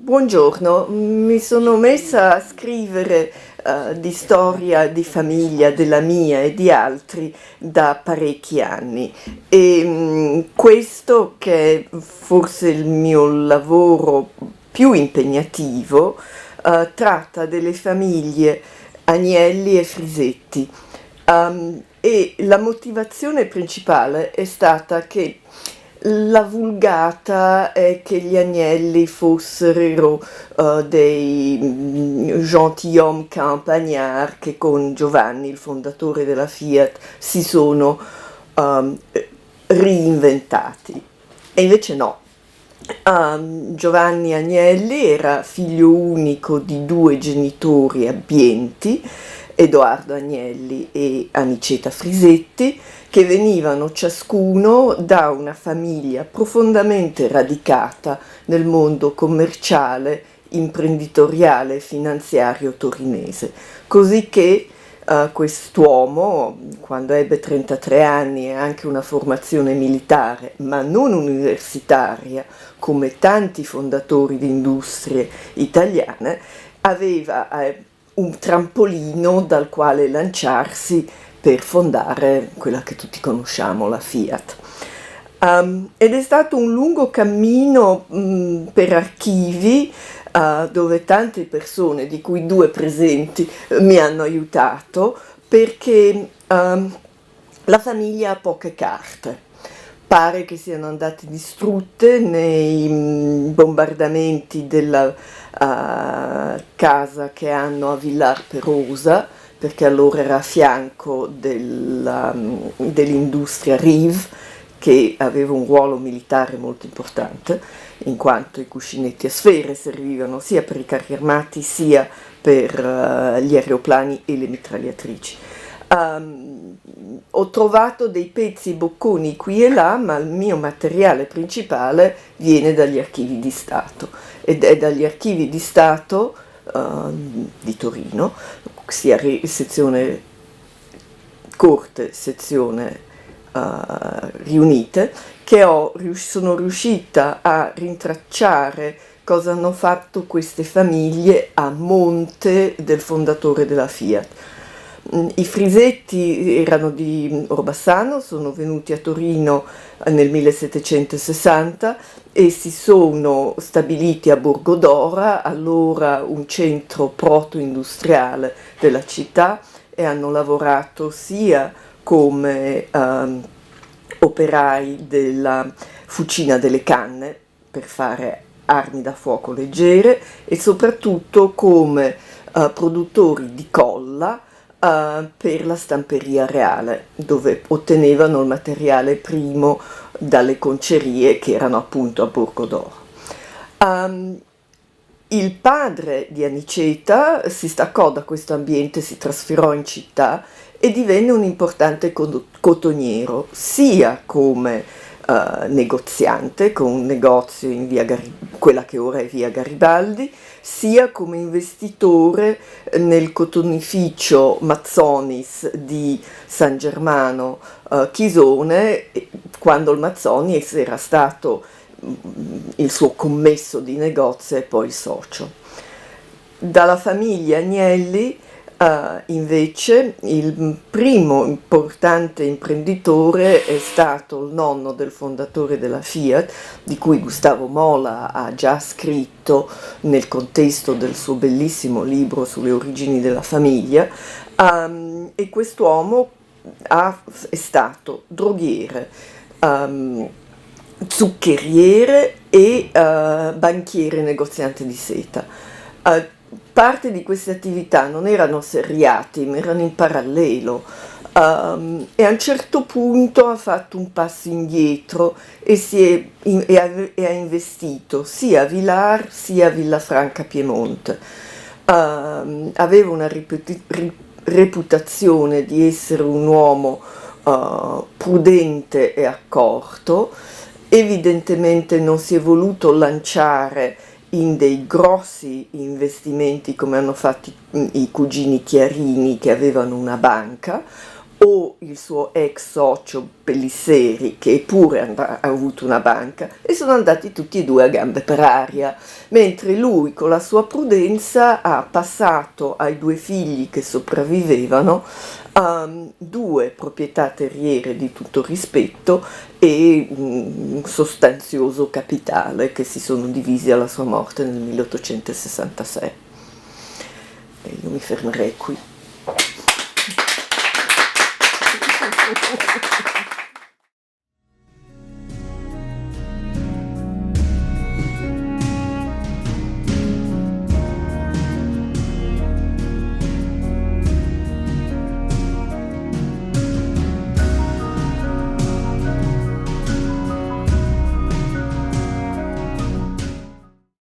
Buongiorno, mi sono messa a scrivere di storia di famiglia della mia e di altri da parecchi anni e questo, che è forse il mio lavoro più impegnativo, tratta delle famiglie Agnelli e Frisetti. E la motivazione principale è stata che la vulgata è che gli Agnelli fossero dei gentilhomme campagnard che con Giovanni, il fondatore della Fiat, si sono um, reinventati. E invece no. Giovanni Agnelli era figlio unico di due genitori abbienti, Edoardo Agnelli e Aniceta Frisetti, che venivano ciascuno da una famiglia profondamente radicata nel mondo commerciale, imprenditoriale e finanziario torinese. Così che quest'uomo, quando ebbe 33 anni e anche una formazione militare, ma non universitaria, come tanti fondatori di industrie italiane, aveva un trampolino dal quale lanciarsi per fondare quella che tutti conosciamo, la Fiat. Ed è stato un lungo cammino per archivi, dove tante persone, di cui due presenti, mi hanno aiutato, perché la famiglia ha poche carte. Pare che siano andate distrutte nei bombardamenti della casa che hanno a Villar Perosa, perché allora era a fianco dell'industria Riv, che aveva un ruolo militare molto importante, in quanto i cuscinetti a sfere servivano sia per i carri armati sia per gli aeroplani e le mitragliatrici. Ho trovato dei pezzi bocconi qui e là, ma il mio materiale principale viene dagli archivi di Stato, ed è dagli archivi di Stato di Torino, sia sezione corte, sezione riunite, che sono riuscita a rintracciare cosa hanno fatto queste famiglie a monte del fondatore della Fiat. I Frisetti erano di Orbassano, sono venuti a Torino nel 1760 e si sono stabiliti a Borgodora, allora un centro proto-industriale della città, e hanno lavorato sia come operai della fucina delle canne per fare armi da fuoco leggere e soprattutto come produttori di colla per la stamperia reale, dove ottenevano il materiale primo dalle concerie che erano appunto a Borgodoro. Il padre di Aniceta si staccò da questo ambiente, si trasferò in città e divenne un importante cotoniero, sia come negoziante con un negozio in quella che ora è via Garibaldi, sia come investitore nel cotonificio Mazzonis di San Germano Chisone, quando il Mazzonis era stato il suo commesso di negozio e poi socio. Dalla famiglia Agnelli invece il primo importante imprenditore è stato il nonno del fondatore della Fiat, di cui Gustavo Mola ha già scritto nel contesto del suo bellissimo libro sulle origini della famiglia, e quest'uomo è stato droghiere, zuccheriere e banchiere negoziante di seta. Parte di queste attività non erano seriati, ma erano in parallelo, e a un certo punto ha fatto un passo indietro e ha investito sia a Villar sia a Villafranca Piemonte. Aveva una reputazione di essere un uomo prudente e accorto. Evidentemente non si è voluto lanciare in dei grossi investimenti come hanno fatto i cugini Chiarini, che avevano una banca, o il suo ex socio Pellisseri, che pure ha avuto una banca, e sono andati tutti e due a gambe per aria, mentre lui con la sua prudenza ha passato ai due figli che sopravvivevano due proprietà terriere di tutto rispetto e un sostanzioso capitale che si sono divisi alla sua morte nel 1866. E io mi fermerei qui.